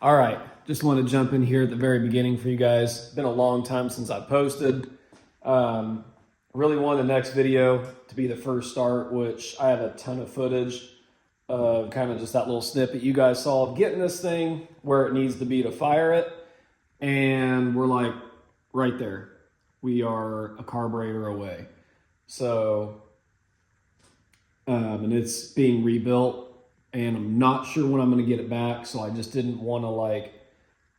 All right, just want to jump in here at the very beginning for you guys. Been a long time since I posted. Really wanted the next video to be the first start, which I have a ton of footage of kind of just that little snippet you guys saw of getting this thing where it needs to be to fire it. And we're like right there. We are a carburetor away. So, and it's being rebuilt. And I'm not sure when I'm going to get it back, so I just didn't want to like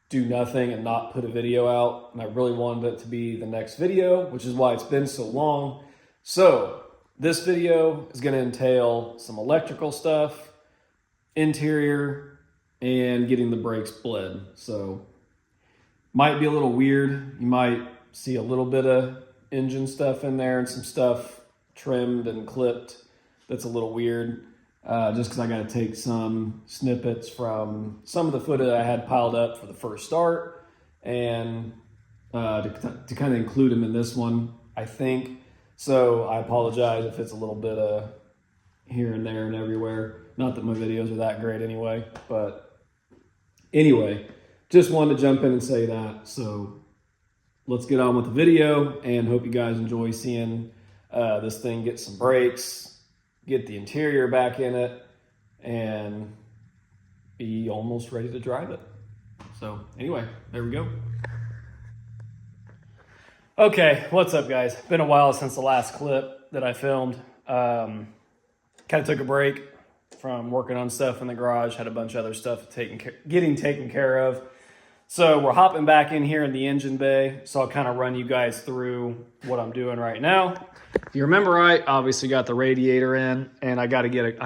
do nothing and not put a video out. And I really wanted it to be the next video, which is why it's been so long. So this video is going to entail some electrical stuff, interior, and getting the brakes bled. So might be a little weird. You might see a little bit of engine stuff in there and some stuff trimmed and clipped that's a little weird. Just because I got to take some snippets from some of the footage I had piled up for the first start and to kind of include them in this one, I think. So I apologize if it's a little bit of here and there and everywhere. Not that my videos are that great anyway, but anyway, just wanted to jump in and say that. So let's get on with the video and hope you guys enjoy seeing this thing get some brakes, get the interior back in it, and be almost ready to drive it. So anyway, there we go. Okay, what's up guys? Been a while since the last clip that I filmed. Kind of took a break from working on stuff in the garage, had a bunch of other stuff getting taken care of. So we're hopping back in here in the engine bay. So I'll kind of run you guys through what I'm doing right now. If you remember right, obviously got the radiator in, and I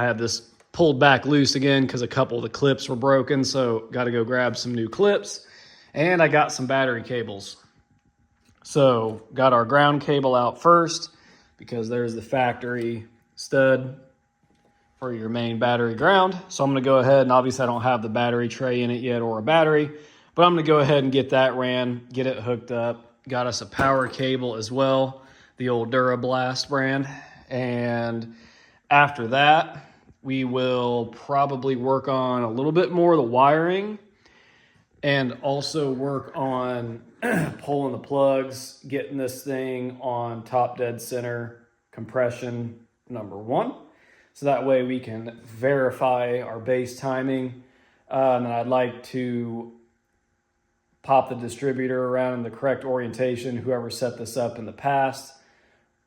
have this pulled back loose again because a couple of the clips were broken. So got to go grab some new clips, and I got some battery cables. So got our ground cable out first because there's the factory stud for your main battery ground. So I'm going to go ahead, and obviously I don't have the battery tray in it yet or a battery, but I'm going to go ahead and get that ran, get it hooked up. Got us a power cable as well, the old Durablast brand. And after that, we will probably work on a little bit more of the wiring and also work on pulling the plugs, getting this thing on top dead center compression number 1. So that way we can verify our base timing. And I'd like to pop the distributor around in the correct orientation, whoever set this up in the past,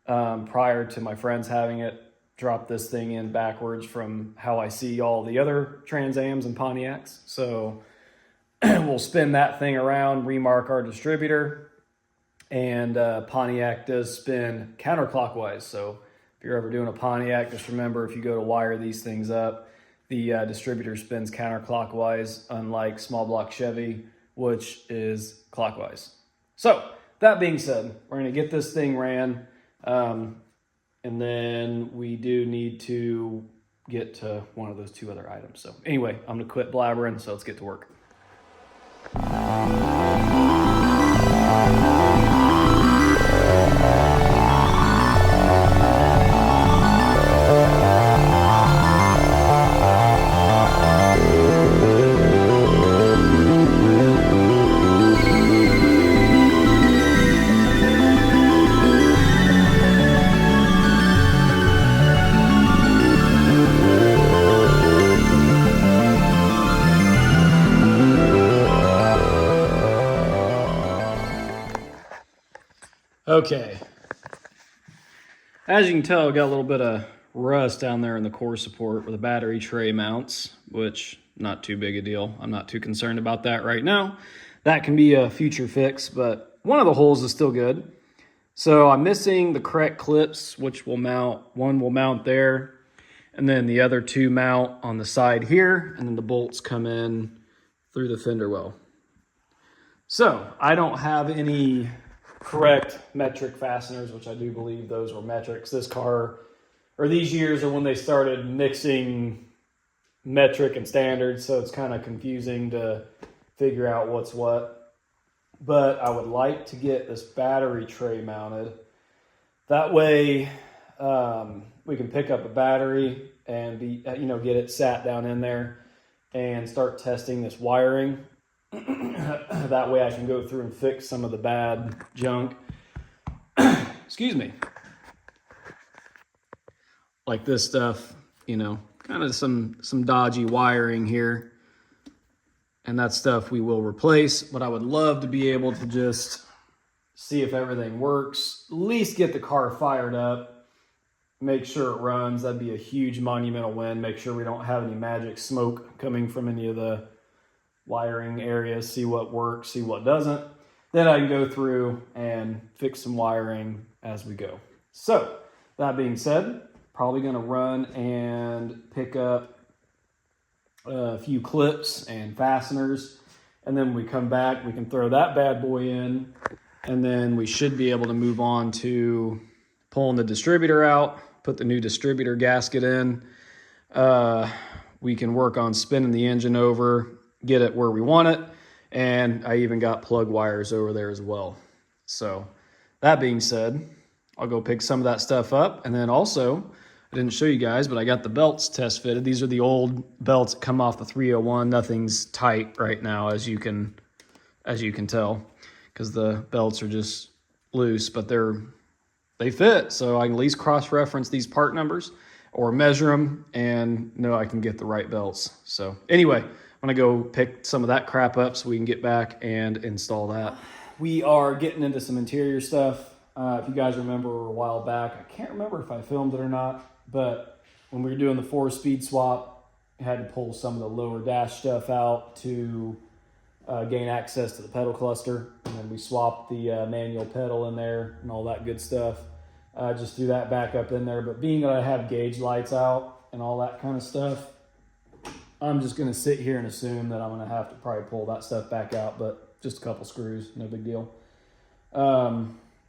prior to my friends having it, drop this thing in backwards from how I see all the other Trans Ams and Pontiacs. So we'll spin that thing around, remark our distributor, and Pontiac does spin counterclockwise. So if you're ever doing a Pontiac, just remember if you go to wire these things up, the distributor spins counterclockwise, unlike small block Chevy, which is clockwise. So that being said, we're going to get this thing ran. And then we do need to get to one of those 2 other items. So anyway, I'm going to quit blabbering. So let's get to work. Okay, as you can tell, I got a little bit of rust down there in the core support where the battery tray mounts, which not too big a deal. I'm not too concerned about that right now. That can be a future fix, but one of the holes is still good. So I'm missing the correct clips, which will mount, one will mount there, and then the other 2 mount on the side here, and then the bolts come in through the fender well. So I don't have any correct metric fasteners, which I do believe those were metrics. This car, or these years, are when they started mixing metric and standard, so it's kind of confusing to figure out what's what. But I would like to get this battery tray mounted. That way we can pick up a battery and get it sat down in there and start testing this wiring. That way I can go through and fix some of the bad junk. Excuse me. Like this stuff, you know, kind of some dodgy wiring here. And that stuff we will replace, but I would love to be able to just see if everything works, at least get the car fired up, make sure it runs. That'd be a huge monumental win. Make sure we don't have any magic smoke coming from any of the wiring areas, see what works, see what doesn't. Then I can go through and fix some wiring as we go. So that being said, probably gonna run and pick up a few clips and fasteners, and then when we come back, we can throw that bad boy in, and then we should be able to move on to pulling the distributor out, put the new distributor gasket in. We can work on spinning the engine over, get it where we want it, and I even got plug wires over there as well. So that being said, I'll go pick some of that stuff up, and then also, I didn't show you guys, but I got the belts test fitted. These are the old belts that come off the 301. Nothing's tight right now, as you can tell, because the belts are just loose, but they fit. So I can at least cross-reference these part numbers or measure them and know I can get the right belts. So anyway, I'm gonna go pick some of that crap up so we can get back and install that. We are getting into some interior stuff. If you guys remember a while back, I can't remember if I filmed it or not, but when we were doing the 4-speed swap, I had to pull some of the lower dash stuff out to gain access to the pedal cluster. And then we swapped the manual pedal in there and all that good stuff. Just threw that back up in there. But being that I have gauge lights out and all that kind of stuff, I'm just going to sit here and assume that I'm going to have to probably pull that stuff back out, but just a couple screws, no big deal.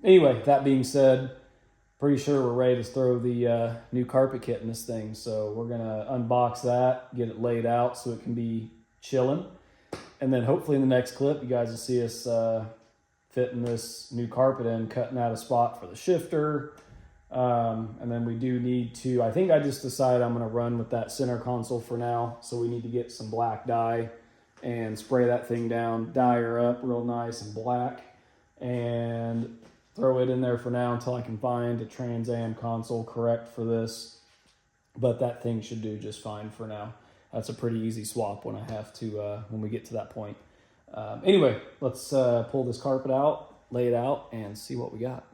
Anyway, that being said, pretty sure we're ready to throw the new carpet kit in this thing. So we're going to unbox that, get it laid out so it can be chilling. And then hopefully in the next clip, you guys will see us fitting this new carpet in, cutting out a spot for the shifter. And then we do need to, I think I just decided I'm going to run with that center console for now. So we need to get some black dye and spray that thing down, dye her up real nice and black, and throw it in there for now until I can find a Trans Am console correct for this. But that thing should do just fine for now. That's a pretty easy swap when I have to, when we get to that point. Anyway, let's pull this carpet out, lay it out, and see what we got.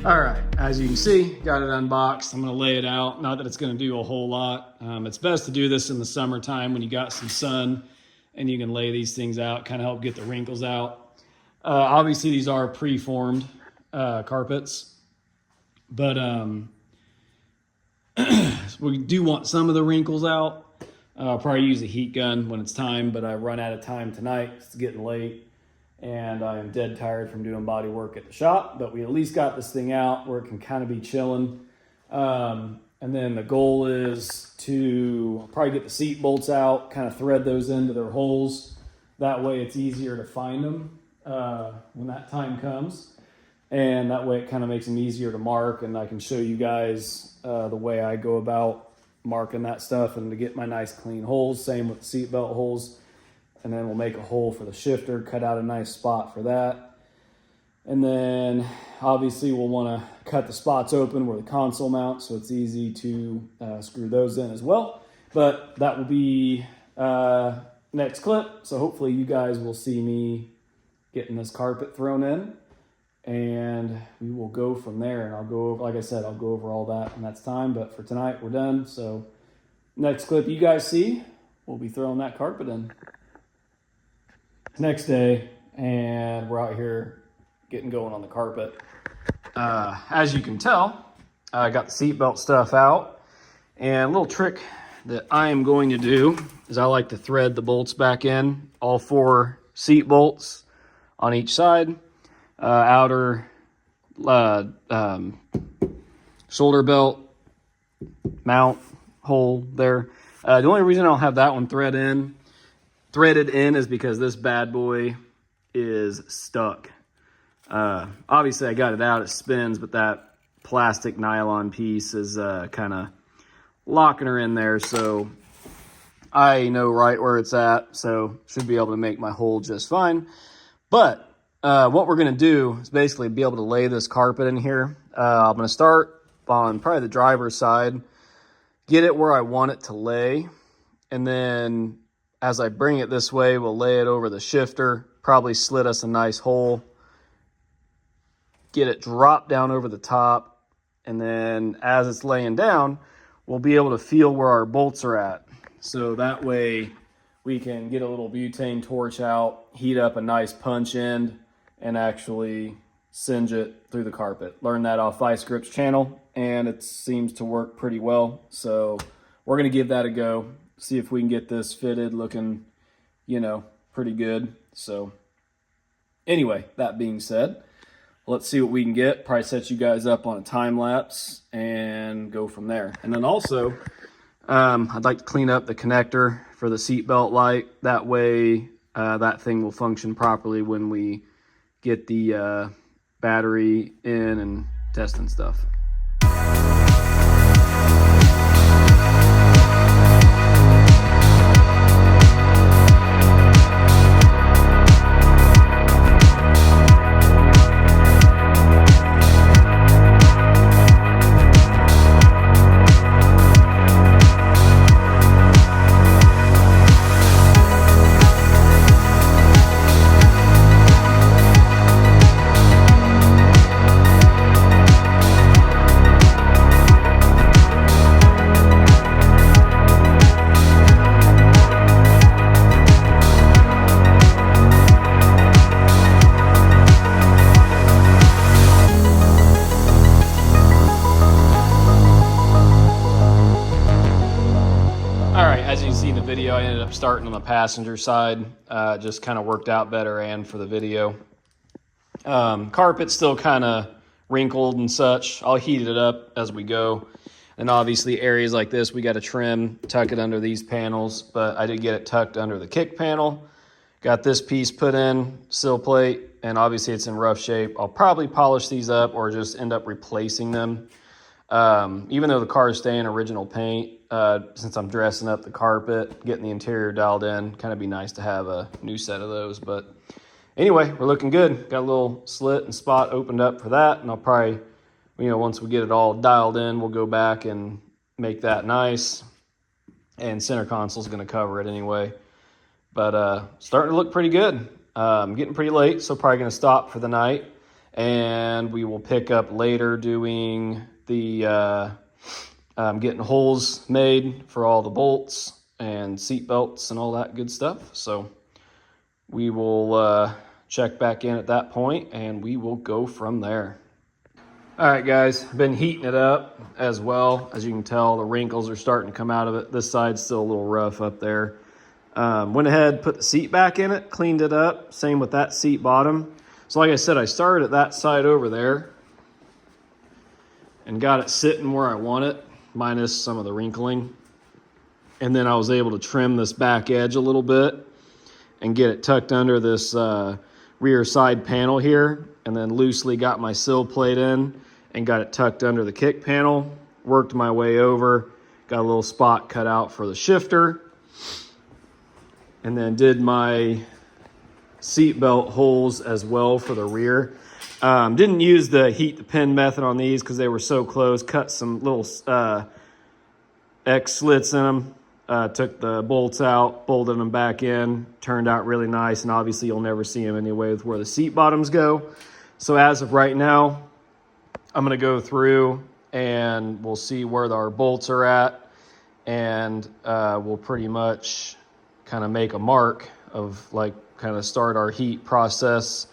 All right, as you can see, got it unboxed. I'm gonna lay it out. Not that it's gonna do a whole lot. It's best to do this in the summertime when you got some sun and you can lay these things out, kind of help get the wrinkles out. Obviously these are pre-formed carpets, but we do want some of the wrinkles out. I'll probably use a heat gun when it's time, but I run out of time tonight. It's getting late. And I am dead tired from doing body work at the shop, but we at least got this thing out where it can kind of be chilling. And then the goal is to probably get the seat bolts out, kind of thread those into their holes. That way it's easier to find them when that time comes. And that way it kind of makes them easier to mark, and I can show you guys the way I go about marking that stuff and to get my nice clean holes. Same with the seat belt holes. And then we'll make a hole for the shifter, cut out a nice spot for that. And then obviously we'll want to cut the spots open where the console mounts, so it's easy to screw those in as well. But that will be next clip. So hopefully you guys will see me getting this carpet thrown in, and we will go from there. And I'll go over, like I said, I'll go over all that when that's time. But for tonight, we're done. So next clip you guys see, we'll be throwing that carpet in. Next day, and we're out here getting going on the carpet. As you can tell, I got the seatbelt stuff out, and a little trick that I am going to do is I like to thread the bolts back in, all 4 seat bolts on each side, outer shoulder belt mount, hole there. The only reason I'll have that one threaded in is because this bad boy is stuck. Obviously I got it out, it spins, but that plastic nylon piece is kind of locking her in there, so I know right where it's at, so should be able to make my hole just fine. But what we're going to do is basically be able to lay this carpet in here. I'm going to start on probably the driver's side, get it where I want it to lay, and then as I bring it this way, we'll lay it over the shifter, probably slit us a nice hole, get it drop down over the top, and then as it's laying down, we'll be able to feel where our bolts are at. So that way we can get a little butane torch out, heat up a nice punch end, and actually singe it through the carpet. Learned that off Vice Grip's channel, and it seems to work pretty well. So we're gonna give that a go, see if we can get this fitted looking, you know, pretty good. So anyway, that being said, let's see what we can get. Probably set you guys up on a time lapse and go from there. And then also, I'd like to clean up the connector for the seatbelt light. That way, that thing will function properly when we get the battery in and testing stuff. As you can see in the video, I ended up starting on the passenger side. Just kind of worked out better and for the video. Carpet's still kind of wrinkled and such. I'll heat it up as we go. And obviously areas like this, we got to trim, tuck it under these panels. But I did get it tucked under the kick panel. Got this piece put in, sill plate, and obviously it's in rough shape. I'll probably polish these up or just end up replacing them. Even though the car is staying original paint, since I'm dressing up the carpet, getting the interior dialed in, kind of be nice to have a new set of those. But anyway, we're looking good. Got a little slit and spot opened up for that, and I'll probably, you know, once we get it all dialed in, we'll go back and make that nice. And center console's going to cover it anyway. But starting to look pretty good. Getting pretty late, so probably going to stop for the night, and we will pick up later doing the getting holes made for all the bolts and seat belts and all that good stuff. So we will check back in at that point and we will go from there. All right, guys, been heating it up as well. As you can tell, the wrinkles are starting to come out of it. This side's still a little rough up there. Went ahead, put the seat back in it, cleaned it up. Same with that seat bottom. So like I said, I started at that side over there and got it sitting where I want it, minus some of the wrinkling. And then I was able to trim this back edge a little bit and get it tucked under this rear side panel here, and then loosely got my sill plate in and got it tucked under the kick panel. Worked my way over, got a little spot cut out for the shifter, and then did my seat belt holes as well for the rear. Didn't use the heat the pin method on these because they were so close. Cut some little X slits in them. Took the bolts out, bolted them back in. Turned out really nice, and obviously you'll never see them anyway with where the seat bottoms go. So as of right now, I'm going to go through and we'll see where our bolts are at, and we'll pretty much kind of make a mark of like kind of start our heat process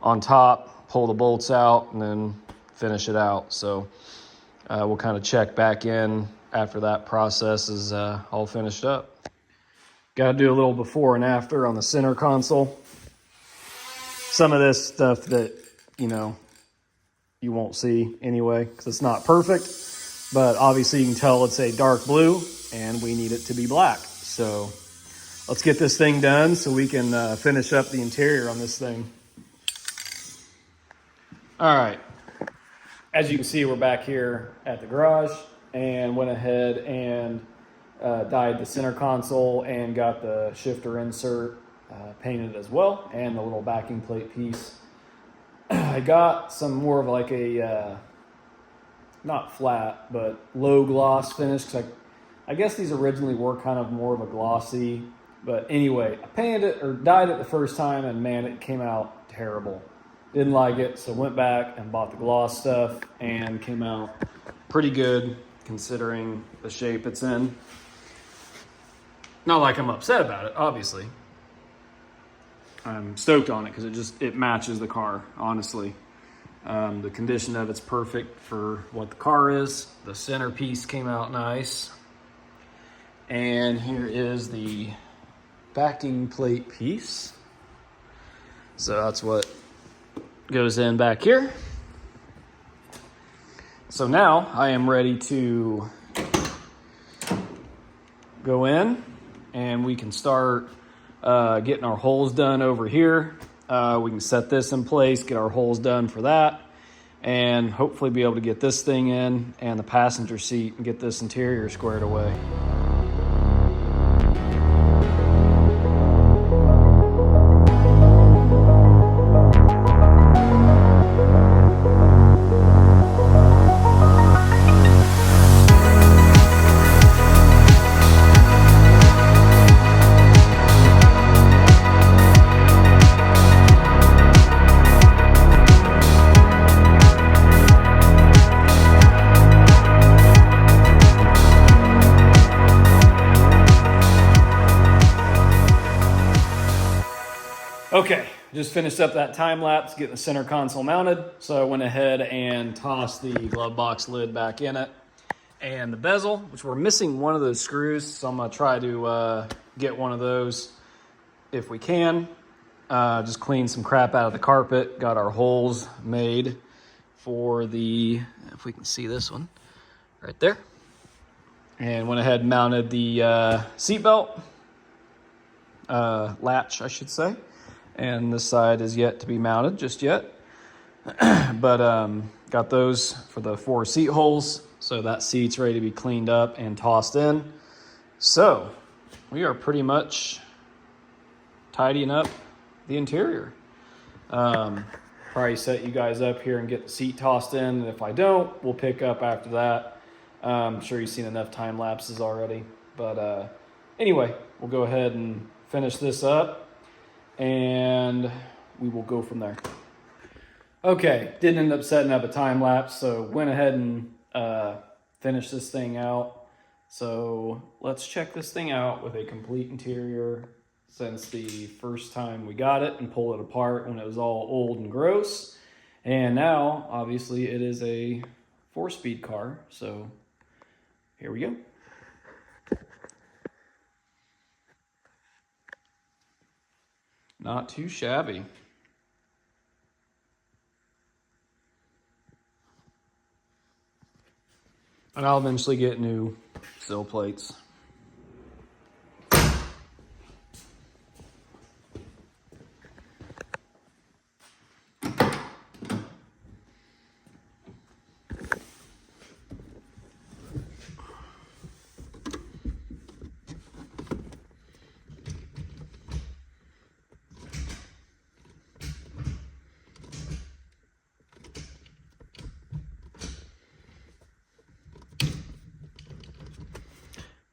on top, pull the bolts out, and then finish it out. So we'll kind of check back in after that process is all finished up. Got to do a little before and after on the center console. Some of this stuff that, you know, you won't see anyway because it's not perfect, but obviously you can tell it's a dark blue and we need it to be black. So let's get this thing done so we can finish up the interior on this thing. All right, as you can see, we're back here at the garage and went ahead and dyed the center console and got the shifter insert painted as well, and the little backing plate piece. I got some more of like a, not flat, but low gloss finish, because I guess these originally were kind of more of a glossy, but anyway, I painted it or dyed it the first time and man, it came out terrible. Didn't like it, so went back and bought the gloss stuff and came out pretty good considering the shape it's in. Not like I'm upset about it, obviously. I'm stoked on it because it matches the car, honestly. The condition of it's perfect for what the car is. The centerpiece came out nice. And here is the backing plate piece. So that's what goes in back here. So now I am ready to go in and we can start getting our holes done over here. We can set this in place, get our holes done for that, and hopefully be able to get this thing in and the passenger seat and get this interior squared away. Okay, just finished up that time lapse, getting the center console mounted. So I went ahead and tossed the glove box lid back in it. And the bezel, which we're missing one of those screws, so I'm gonna try to get one of those if we can. Just clean some crap out of the carpet, got our holes made for the, if we can see this one, right there. And went ahead and mounted the seatbelt latch, I should say. And this side is yet to be mounted just yet. But got those for the 4 seat holes. So that seat's ready to be cleaned up and tossed in. So we are pretty much tidying up the interior. Probably set you guys up here and get the seat tossed in. And if I don't, we'll pick up after that. I'm sure you've seen enough time lapses already. But anyway, we'll go ahead and finish this up. And we will go from there. Okay, didn't end up setting up a time lapse, so went ahead and finished this thing out. So let's check this thing out with a complete interior since the first time we got it and pulled it apart when it was all old and gross. And now, obviously, it is a 4-speed car, so here we go. Not too shabby. And I'll eventually get new sill plates.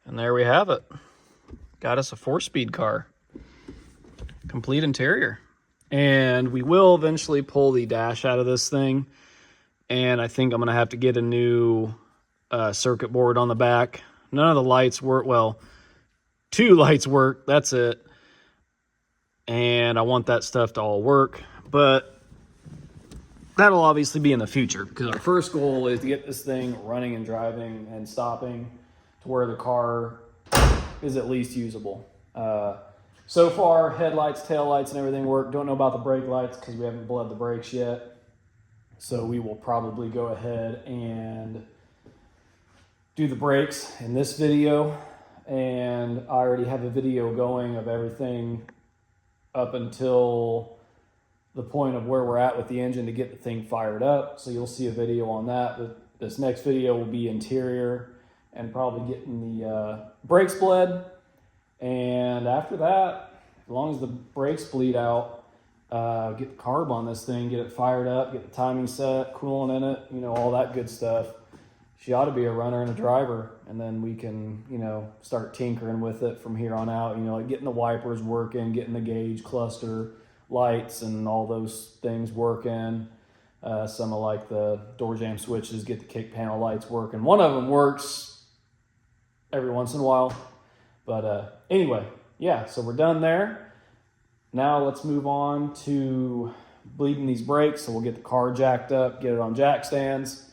And there we have it. Got us a 4-speed car. Complete interior. And we will eventually pull the dash out of this thing. And I think I'm going to have to get a new circuit board on the back. None of the lights work. Well, 2 lights work. That's it. And I want that stuff to all work. But that'll obviously be in the future. Because our first goal is to get this thing running and driving and stopping to where the car is at least usable. So far, headlights, taillights, and everything work. Don't know about the brake lights because we haven't bled the brakes yet. So we will probably go ahead and do the brakes in this video, and I already have a video going of everything up until the point of where we're at with the engine to get the thing fired up. So you'll see a video on that. This next video will be interior and probably getting the brakes bled. And after that, as long as the brakes bleed out, get the carb on this thing, get it fired up, get the timing set, coolant in it, you know, all that good stuff. She ought to be a runner and a driver, and then we can, you know, start tinkering with it from here on out. You know, like getting the wipers working, getting the gauge cluster lights and all those things working. Some of like the door jamb switches, get the kick panel lights working. One of them works every once in a while. But anyway, yeah, so we're done there. Now let's move on to bleeding these brakes. So we'll get the car jacked up, get it on jack stands,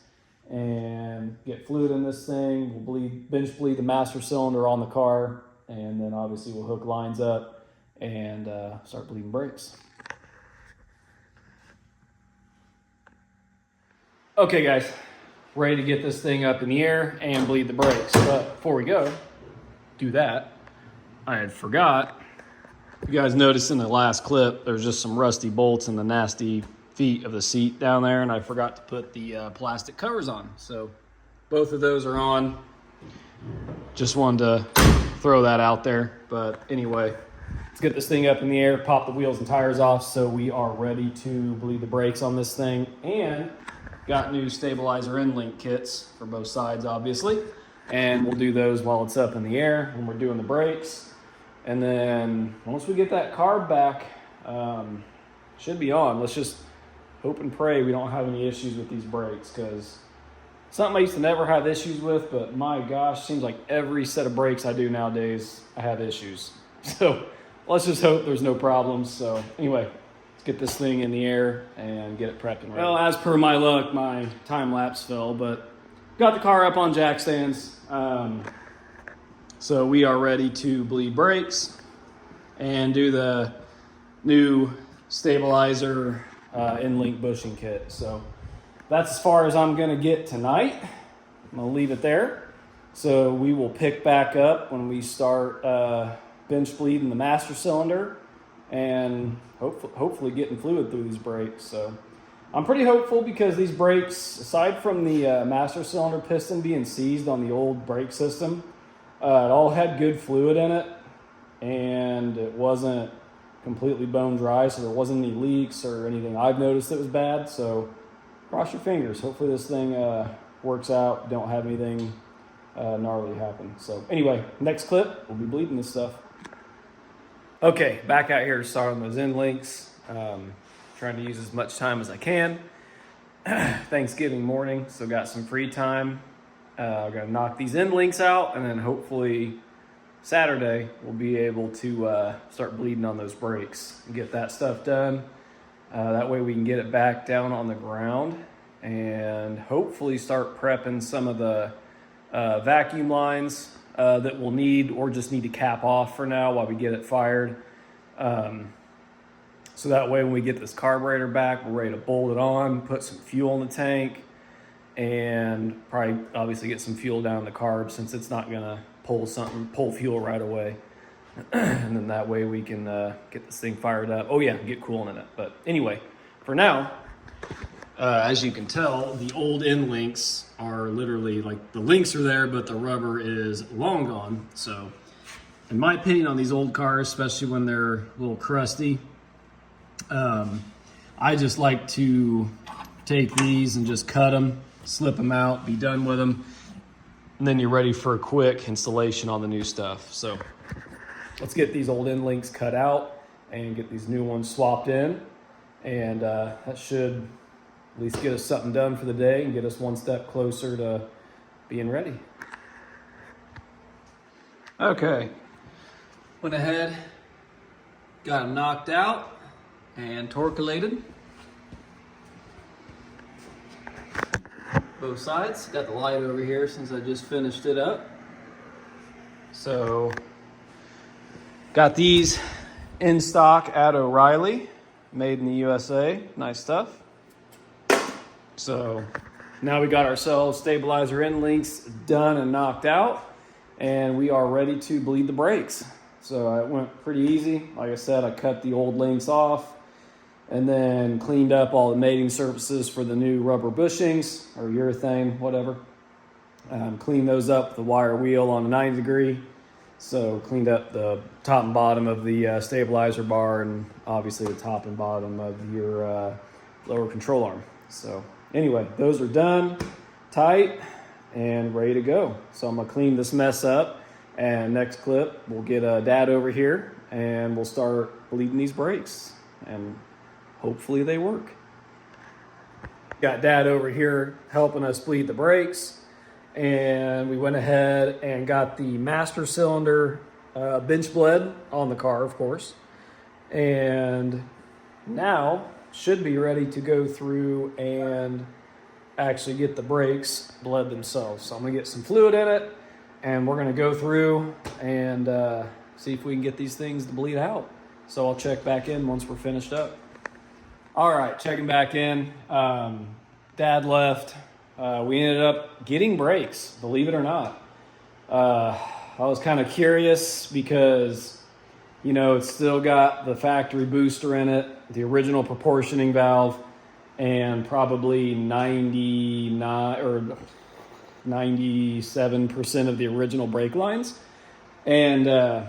and get fluid in this thing. We'll bench bleed the master cylinder on the car, and then obviously we'll hook lines up and start bleeding brakes. Okay guys, ready to get this thing up in the air and bleed the brakes. But before we do that, I had forgot. You guys noticed in the last clip, there's just some rusty bolts in the nasty feet of the seat down there, and I forgot to put the plastic covers on. So both of those are on. Just wanted to throw that out there. But anyway, let's get this thing up in the air, pop the wheels and tires off so we are ready to bleed the brakes on this thing. And got new stabilizer end link kits for both sides, obviously. And we'll do those while it's up in the air when we're doing the brakes. And then once we get that carb back, should be on. Let's just hope and pray we don't have any issues with these brakes, because something I used to never have issues with, but my gosh, seems like every set of brakes I do nowadays, I have issues. So let's just hope there's no problems. So anyway, let's get this thing in the air and get it prepped and ready. Well, as per my luck, my time lapse fell, but got the car up on jack stands. So we are ready to bleed brakes and do the new stabilizer end-link bushing kit. So that's as far as I'm going to get tonight. I'm going to leave it there. So we will pick back up when we start bench bleeding the master cylinder and hopefully getting fluid through these brakes. So I'm pretty hopeful, because these brakes, aside from the master cylinder piston being seized on the old brake system, it all had good fluid in it, and it wasn't completely bone dry, so there wasn't any leaks or anything I've noticed that was bad. So cross your fingers. Hopefully this thing works out. Don't have anything gnarly happen. So anyway, next clip, we'll be bleeding this stuff. Okay, back out here to start on those end links. Trying to use as much time as I can. Thanksgiving morning, so got some free time. I'm gonna knock these end links out, and then hopefully Saturday we'll be able to start bleeding on those brakes and get that stuff done. That way we can get it back down on the ground and hopefully start prepping some of the vacuum lines that we'll need, or just need to cap off for now while we get it fired. So that way when we get this carburetor back, we're ready to bolt it on, put some fuel in the tank, and probably obviously get some fuel down the carb, since it's not gonna pull fuel right away. And then that way we can get this thing fired up. Oh yeah, get coolant in it. But anyway, for now, as you can tell, the old end links are literally, like, the links are there, but the rubber is long gone. So in my opinion, on these old cars, especially when they're a little crusty, I just like to take these and just cut them, slip them out, be done with them, and then you're ready for a quick installation on the new stuff. So let's get these old end links cut out and get these new ones swapped in, and that should at least get us something done for the day and get us one step closer to being ready. Okay, went ahead, got them knocked out and torculated. Both sides. Got the light over here since I just finished it up. So got these in stock at O'Reilly, made in the USA. Nice stuff. So Now we got ourselves stabilizer end links done and knocked out, and we are ready to bleed the brakes. So it went pretty easy. Like I said, I cut the old links off and then cleaned up all the mating surfaces for the new rubber bushings or urethane, whatever. Cleaned those up with the wire wheel on a 90 degree. So cleaned up the top and bottom of the stabilizer bar, and obviously the top and bottom of your lower control arm. So anyway, those are done, tight, and ready to go. So I'm gonna clean this mess up, and next clip we'll get Dad over here and we'll start bleeding these brakes, and hopefully they work. Got Dad over here helping us bleed the brakes, and we went ahead and got the master cylinder bench bled on the car, of course, and now should be ready to go through and actually get the brakes bled themselves. So I'm gonna get some fluid in it, and we're gonna go through and see if we can get these things to bleed out. So I'll check back in once we're finished up. All right, checking back in. Dad left. We ended up getting brakes, believe it or not. I was kind of curious because, you know, it's still got the factory booster in it, the original proportioning valve, and probably 99 or 97% of the original brake lines. And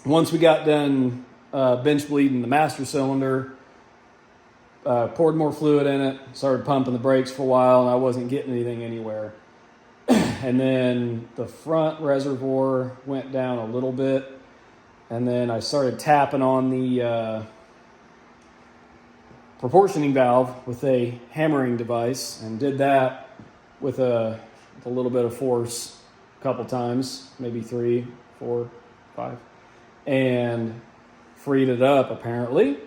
once we got done bench bleeding the master cylinder, poured more fluid in it, started pumping the brakes for a while, and I wasn't getting anything anywhere. And then the front reservoir went down a little bit, and then I started tapping on the proportioning valve with a hammering device, and did that with a little bit of force a couple times, maybe 3, 4, 5, and freed it up apparently.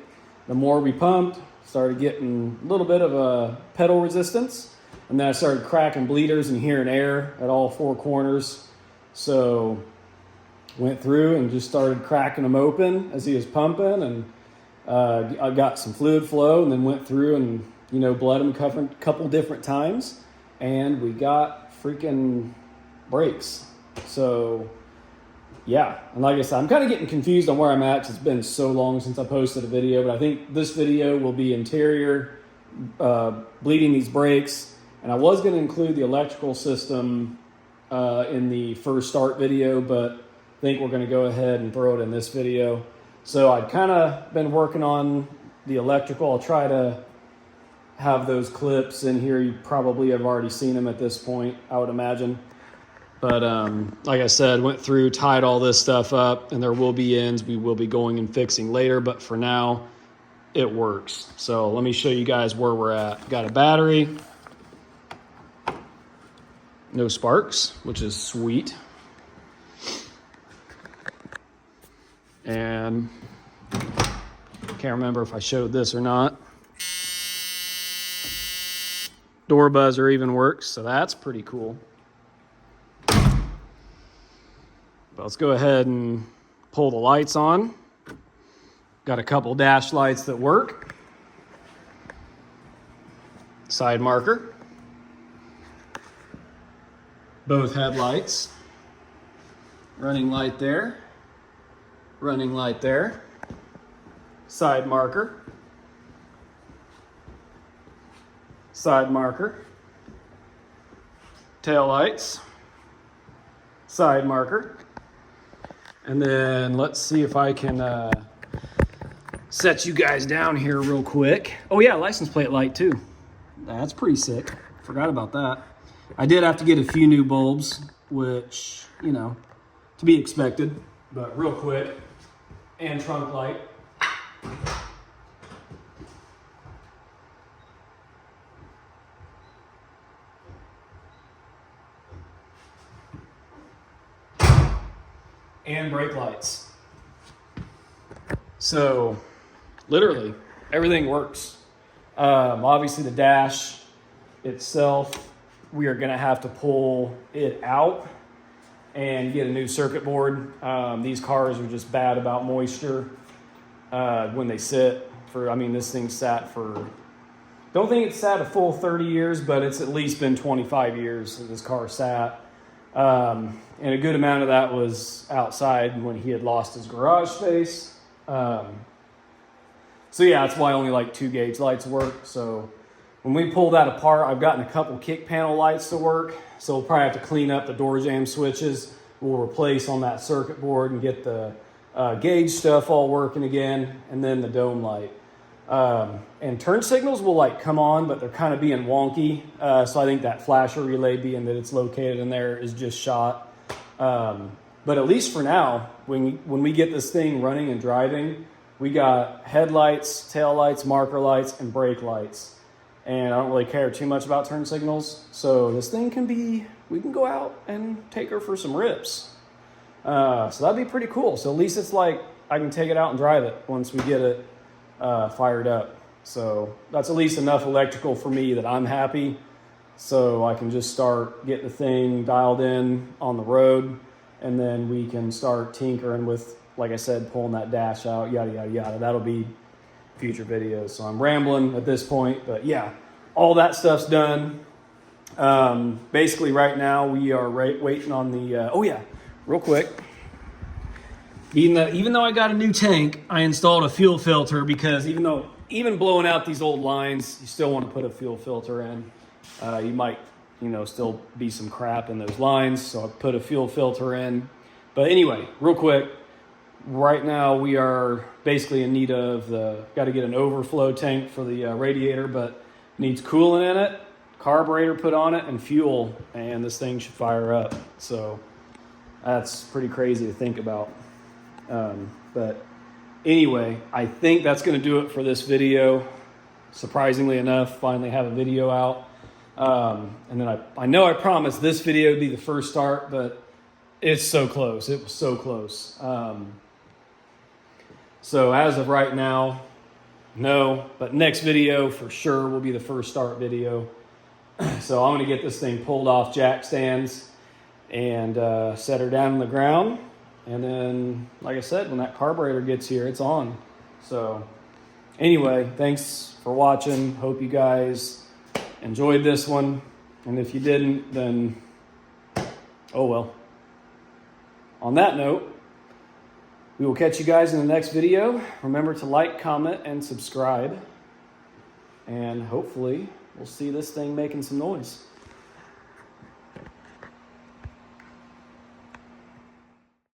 The more we pumped, started getting a little bit of a pedal resistance, and then I started cracking bleeders and hearing air at all 4 corners. So went through and just started cracking them open as he was pumping, and I got some fluid flow, and then went through and, you know, bled them a couple different times, and we got freaking brakes. So yeah, and like I said, I'm kind of getting confused on where I'm at, 'cause it's been so long since I posted a video, but I think this video will be interior, bleeding these brakes, and I was going to include the electrical system in the first start video, but I think we're going to go ahead and throw it in this video. So I'd kind of been working on the electrical. I'll try to have those clips in here. You probably have already seen them at this point, I would imagine. But like I said, went through, tied all this stuff up, and there will be ends we will be going and fixing later, but for now, it works. So let me show you guys where we're at. Got a battery, no sparks, which is sweet. And can't remember if I showed this or not. Door buzzer even works, so that's pretty cool. But let's go ahead and pull the lights on. Got a couple dash lights that work. Side marker. Both headlights. Running light there. Running light there. Side marker. Side marker. Tail lights. Side marker. And then let's see if I can set you guys down here real quick. Oh yeah, license plate light too. That's pretty sick. Forgot about that. I did have to get a few new bulbs, which, you know, to be expected, but real quick. And trunk light. And brake lights. So literally everything works. Obviously the dash itself, we are gonna have to pull it out and get a new circuit board. These cars are just bad about moisture when they sit for, I mean, this thing sat for Don't think it's sat a full 30 years, but it's at least been 25 years that this car sat. And a good amount of that was outside when he had lost his garage space. So yeah, that's why only like 2 gauge lights work. So when we pull that apart, I've gotten a couple kick panel lights to work. So we'll probably have to clean up the door jamb switches. We'll replace on that circuit board and get the gauge stuff all working again, and then the dome light. And turn signals will like come on, but they're kind of being wonky. So I think that flasher relay, being that it's located in there, is just shot. But at least for now, when we get this thing running and driving, we got headlights, tail lights, marker lights, and brake lights. And I don't really care too much about turn signals. So this thing we can go out and take her for some rips. So that'd be pretty cool. So at least it's like I can take it out and drive it once we get it fired up. So that's at least enough electrical for me that I'm happy. So I can just start getting the thing dialed in on the road, and then we can start tinkering with, like I said, pulling that dash out, yada, yada, yada. That'll be future videos. So I'm rambling at this point, but yeah, all that stuff's done. Basically right now we are waiting on the, oh yeah, real quick. Even though I got a new tank, I installed a fuel filter, because even blowing out these old lines, you still want to put a fuel filter in. You might, still be some crap in those lines, so I put a fuel filter in. But anyway, real quick, right now we are basically in need of got to get an overflow tank for the radiator, but needs coolant in it, carburetor put on it, and fuel, and this thing should fire up. So that's pretty crazy to think about. But anyway, I think that's going to do it for this video. Surprisingly enough, finally have a video out. And then I know I promised this video would be the first start, but it's so close. It was so close. So as of right now, no, but next video for sure will be the first start video. So I'm going to get this thing pulled off jack stands and set her down on the ground. And then, like I said, when that carburetor gets here, it's on. So anyway, thanks for watching. Hope you guys enjoyed this one. And if you didn't, then oh well. On that note, we will catch you guys in the next video. Remember to like, comment, and subscribe. And hopefully we'll see this thing making some noise.